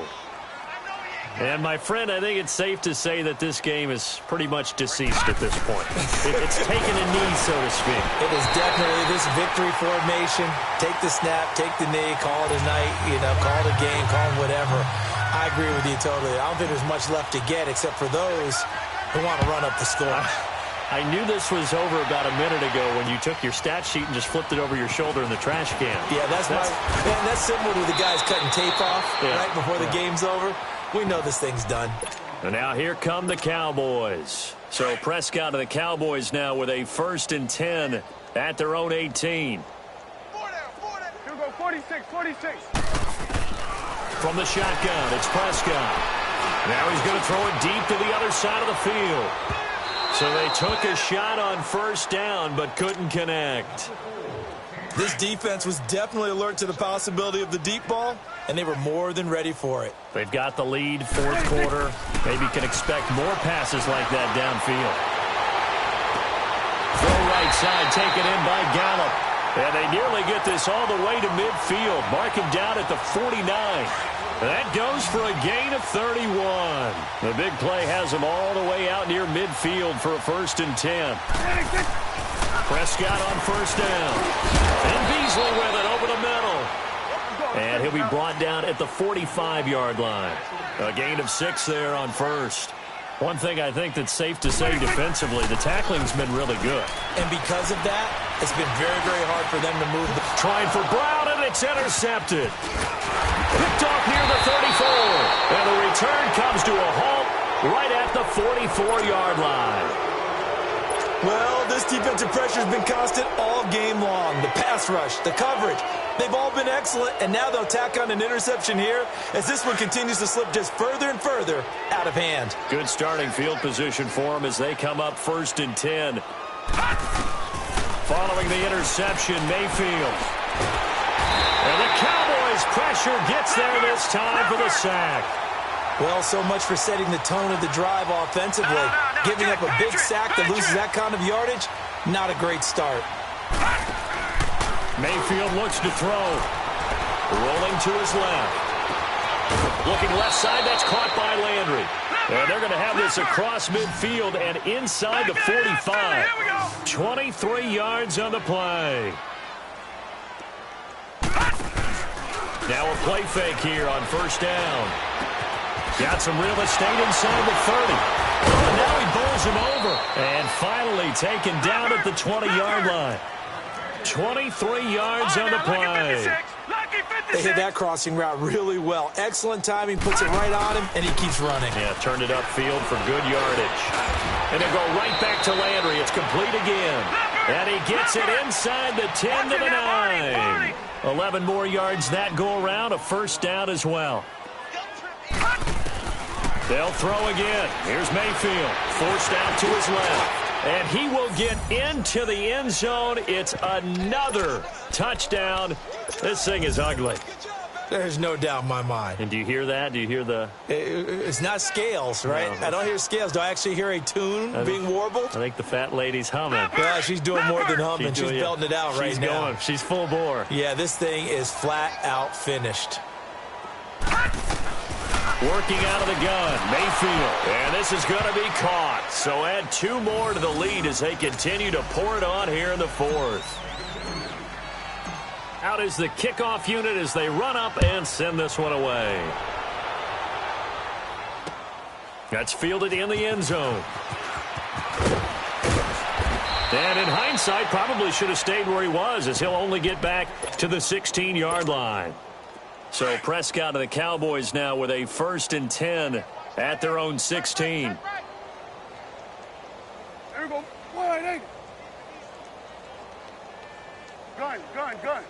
And, my friend, I think it's safe to say that this game is pretty much deceased at this point. It's taken a knee, so to speak. It is definitely this victory formation. Take the snap, take the knee, call it a night, call it a game, call it whatever. I agree with you totally. I don't think there's much left to get except for those who want to run up the score. I knew this was over about a minute ago when you took your stat sheet and just flipped it over your shoulder in the trash can. Yeah, that's similar to the guys cutting tape off right before the game's over. We know this thing's done. And now here come the Cowboys. So Prescott and the Cowboys now with a 1st and 10 at their own 18. Here we go, 46. From the shotgun, it's Prescott. Now he's going to throw it deep to the other side of the field. So they took a shot on 1st down, but couldn't connect. This defense was definitely alert to the possibility of the deep ball, and they were more than ready for it. They've got the lead, 4th quarter. Maybe can expect more passes like that downfield. Throw right side, taken in by Gallup. And they nearly get this all the way to midfield. Mark him down at the 49. That goes for a gain of 31. The big play has them all the way out near midfield for a 1st and 10. Prescott on 1st down. And Beasley with it over the middle. And he'll be brought down at the 45-yard line. A gain of 6 there on 1st. One thing I think that's safe to say defensively, the tackling's been really good. And because of that, it's been very, very hard for them to move. Trying for Brown, and it's intercepted. Picked off near the 34. And the return comes to a halt right at the 44-yard line. Well, this defensive pressure has been constant all game long. The pass rush, the coverage, they've all been excellent, and now they'll tack on an interception here as this one continues to slip just further and further out of hand. Good starting field position for them as they come up 1st and 10. Following the interception, Mayfield. And the Cowboys' pressure gets there this time for the sack. Well, so much for setting the tone of the drive offensively. Giving up a big sack that loses that kind of yardage, not a great start. Mayfield looks to throw. Rolling to his left. Looking left side, that's caught by Landry. And they're going to have this across midfield and inside the 45. 23 yards on the play. Now a play fake here on 1st down. Got some real estate inside the 30. And now he bowls him over. And finally taken down at the 20-yard line. 23 yards on the play. They hit that crossing route really well. Excellent timing, puts it right on him, and he keeps running. Yeah, turned it upfield for good yardage. And they go right back to Landry. It's complete again. And he gets it inside the 10 to the 9. 11 more yards that go around. A 1st down as well. They'll throw again. Here's Mayfield. Forced out to his left. And he will get into the end zone. It's another touchdown. This thing is ugly. There's no doubt in my mind. And do you hear that? Do you hear the... It's not scales, right? No. I don't hear scales. Do I actually hear a tune being warbled? I think the fat lady's humming. Yeah, she's doing more than humming. She's belting it out right now. She's full bore. Yeah, this thing is flat out finished. Working out of the gun, Mayfield. And this is going to be caught. So add 2 more to the lead as they continue to pour it on here in the 4th. Out is the kickoff unit as they run up and send this one away. That's fielded in the end zone. And in hindsight, probably should have stayed where he was as he'll only get back to the 16-yard line. So Prescott and the Cowboys now with a 1st and 10 at their own 16. There we go. Gun.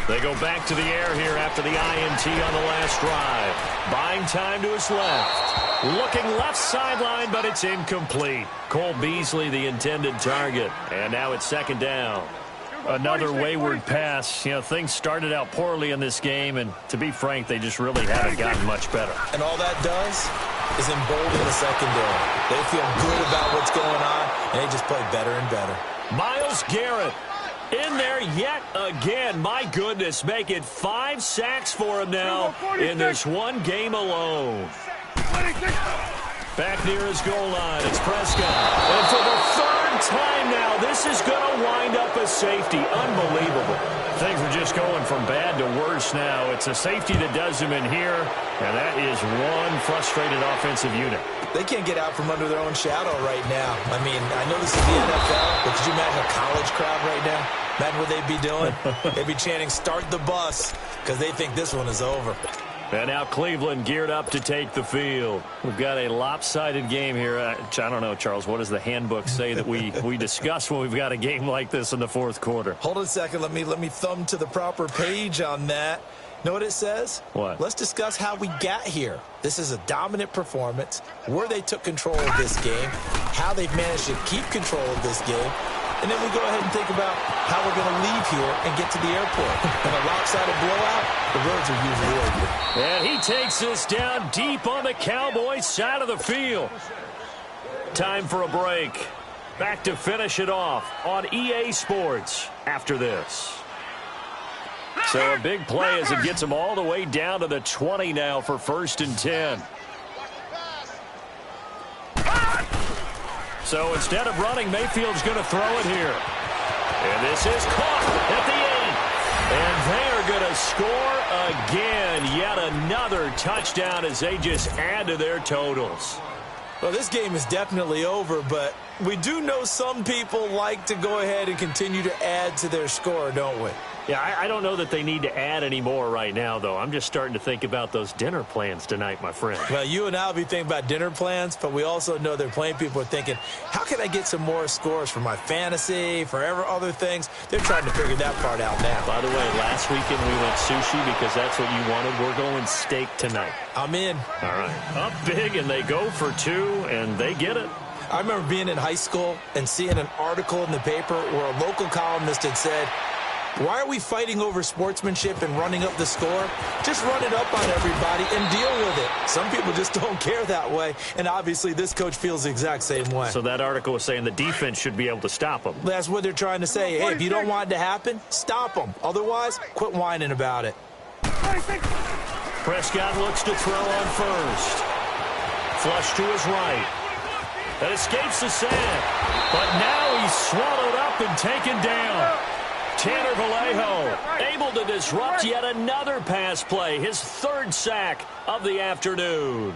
They go back to the air here after the INT on the last drive. Buying time to his left. Looking left sideline, but it's incomplete. Cole Beasley, the intended target. And now it's 2nd down. Another wayward pass. You know, things started out poorly in this game, and to be frank, they just really haven't gotten much better. And all that does is embolden the secondary. They feel good about what's going on, and they just play better and better. Myles Garrett in there yet again. My goodness, make it 5 sacks for him now in this one game alone. Back near his goal line, it's Prescott. And for the third time now, this is going to wind up a safety. Unbelievable. Things are just going from bad to worse now. It's a safety that does him in here, and that is one frustrated offensive unit. They can't get out from under their own shadow right now. I mean, I know this is the NFL, but could you imagine a college crowd right now? Imagine what they'd be doing. They'd be chanting, "Start the bus," because they think this one is over. And now Cleveland geared up to take the field. We've got a lopsided game here. I don't know, Charles, what does the handbook say that we discuss when we've got a game like this in the fourth quarter? Hold on a second. Let me thumb to the proper page on that. Know what it says? What? Let's discuss how we got here. This is a dominant performance, where they took control of this game, how they've managed to keep control of this game, and then we go ahead and think about how we're going to leave here and get to the airport. In a lopsided blowout, the roads are usually open. And he takes this down deep on the Cowboys side of the field. Time for a break. Back to finish it off on EA Sports after this. So a big play as it gets him all the way down to the 20 now for 1st and 10. So instead of running, Mayfield's going to throw it here. And this is caught at the 8. And they are going to score again. Yet another touchdown as they just add to their totals. Well, this game is definitely over, but we do know some people like to go ahead and continue to add to their score, don't we? Yeah, I don't know that they need to add any more right now, though. I'm just starting to think about those dinner plans tonight, my friend. Well, you and I will be thinking about dinner plans, but we also know they're playing people are thinking, how can I get some more scores for my fantasy, for other things? They're trying to figure that part out now. By the way, last weekend we went sushi because that's what you wanted. We're going steak tonight. I'm in. All right. Up big, and they go for 2, and they get it. I remember being in high school and seeing an article in the paper where a local columnist had said, why are we fighting over sportsmanship and running up the score? Just run it up on everybody and deal with it. Some people just don't care that way, and obviously this coach feels the exact same way. So that article was saying the defense should be able to stop them. That's what they're trying to say. Hey, if you don't want it to happen, stop them. Otherwise, quit whining about it. Prescott looks to throw on first. Flush to his right. That escapes the sack. But now he's swallowed up and taken down. Tanner Vallejo able to disrupt yet another pass play. His 3rd sack of the afternoon.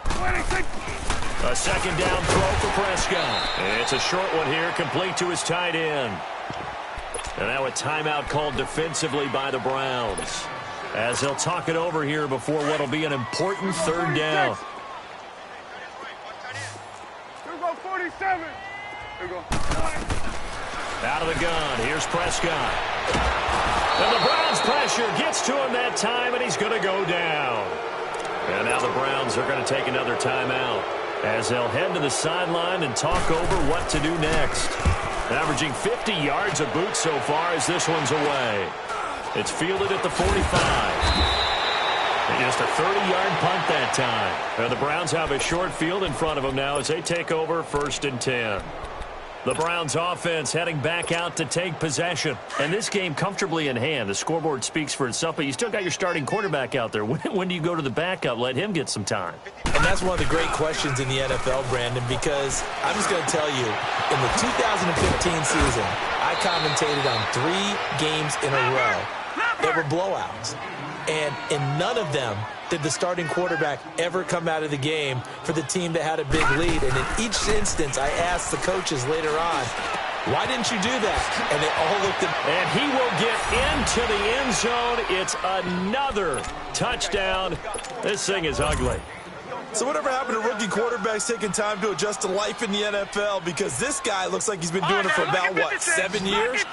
A 2nd down throw for Prescott. It's a short one here, complete to his tight end. And now a timeout called defensively by the Browns, as they'll talk it over here before what will be an important 3rd down. 47. Out of the gun, here's Prescott. And the Browns pressure gets to him that time, and he's going to go down. And now the Browns are going to take another timeout as they'll head to the sideline and talk over what to do next. Averaging 50 yards a boot so far as this one's away. It's fielded at the 45. Just a 30-yard punt that time. And the Browns have a short field in front of them now as they take over 1st and 10. The Browns offense heading back out to take possession. And this game comfortably in hand. The scoreboard speaks for itself, but you still got your starting quarterback out there. When do you go to the backup? Let him get some time. And that's one of the great questions in the NFL, Brandon, because I'm just going to tell you, in the 2015 season, I commentated on 3 games in a row that were blowouts. And in none of them did the starting quarterback ever come out of the game for the team that had a big lead. And in each instance, I asked the coaches later on, why didn't you do that? And they all looked at... And he will get into the end zone. It's another touchdown. This thing is ugly. So whatever happened to rookie quarterbacks taking time to adjust to life in the NFL? Because this guy looks like he's been doing it for about, 7 years?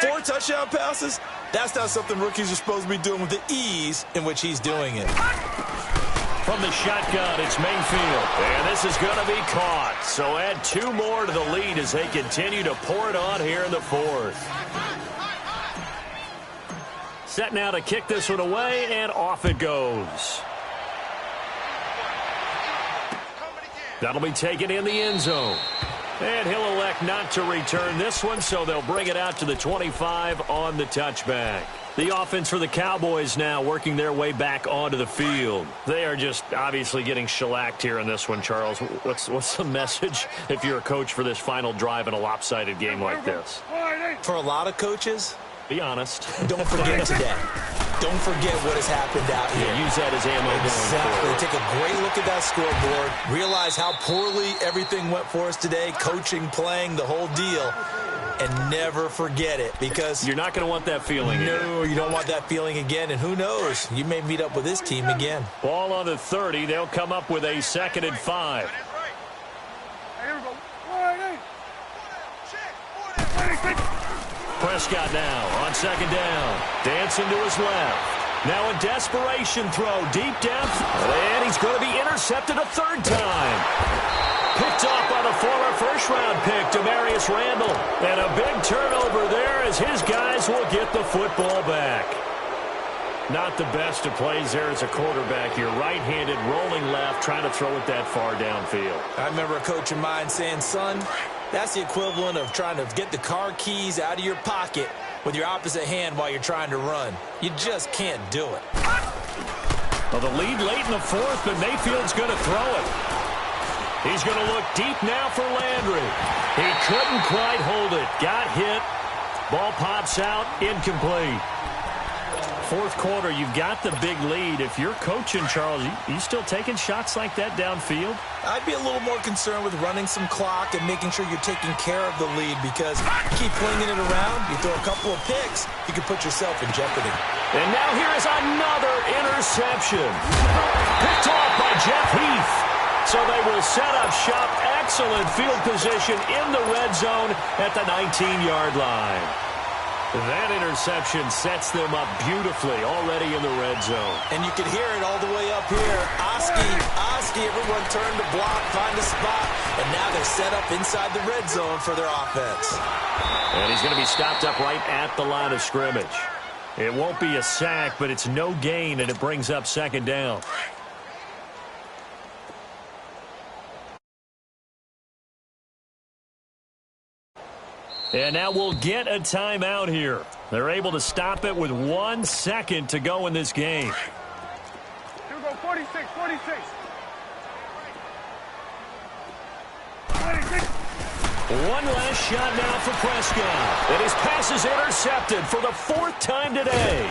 4 touchdown passes? That's not something rookies are supposed to be doing with the ease in which he's doing it. From the shotgun, it's Mayfield. And this is going to be caught. So add 2 more to the lead as they continue to pour it on here in the 4th. Set now to kick this one away, and off it goes. That'll be taken in the end zone. And he'll elect not to return this one, so they'll bring it out to the 25 on the touchback. The offense for the Cowboys now working their way back onto the field. They are just obviously getting shellacked here in this one, Charles. What's the message if you're a coach for this final drive in a lopsided game like this? For a lot of coaches, be honest. Don't forget today. Don't forget what has happened out here. Yeah, use that as ammo. Exactly. Take a great look at that scoreboard. Realize how poorly everything went for us today. Coaching, playing, the whole deal. And never forget it, because you're not going to want that feeling again. No, you don't want that feeling again. And who knows? You may meet up with this team again. Ball on the 30. They'll come up with a 2nd and 5. Prescott now on 2nd down. Dancing to his left. Now a desperation throw deep down. And he's going to be intercepted a 3rd time. Picked off by the former first-round pick, Demarius Randall. And a big turnover there as his guys will get the football back. Not the best of plays there as a quarterback. You're right-handed, rolling left, trying to throw it that far downfield. I remember a coach of mine saying, son, that's the equivalent of trying to get the car keys out of your pocket with your opposite hand while you're trying to run. You just can't do it. Well, the lead late in the 4th, but Mayfield's going to throw it. He's going to look deep now for Landry. He couldn't quite hold it. Got hit. Ball pops out. Incomplete. 4th quarter, you've got the big lead. If you're coaching, Charles, you still taking shots like that downfield? I'd be a little more concerned with running some clock and making sure you're taking care of the lead, because you keep flinging it around, you throw a couple of picks, you can put yourself in jeopardy. And now here is another interception. Picked off by Jeff Heath. So they will set up shop. Excellent field position in the red zone at the 19-yard line. That interception sets them up beautifully already in the red zone. And you can hear it all the way up here. Oski, everyone turned to block, find a spot, and now they're set up inside the red zone for their offense. And he's going to be stopped up right at the line of scrimmage. It won't be a sack, but it's no gain, and it brings up 2nd down. And now we'll get a timeout here. They're able to stop it with 1 second to go in this game. Here we go, 46. One last shot now for Prescott. And his pass is intercepted for the 4th time today.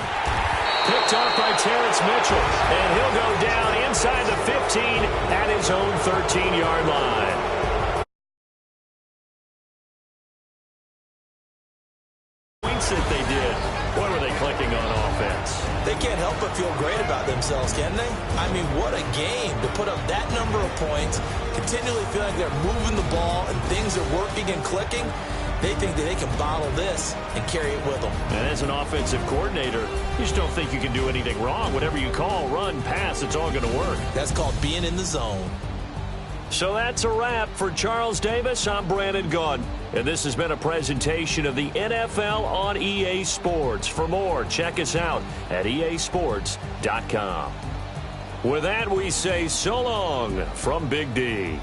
Picked off by Terrence Mitchell. And he'll go down inside the 15 at his own 13-yard line. That they did. What were they clicking on offense? They can't help but feel great about themselves, can they? I mean, what a game to put up that number of points, continually feeling like they're moving the ball and things are working and clicking. They think that they can bottle this and carry it with them. And as an offensive coordinator, you just don't think you can do anything wrong. Whatever you call, run, pass, it's all going to work. That's called being in the zone. So that's a wrap for Charles Davis. I'm Brandon Gaudin, and this has been a presentation of the NFL on EA Sports. For more, check us out at easports.com. With that, we say so long from Big D.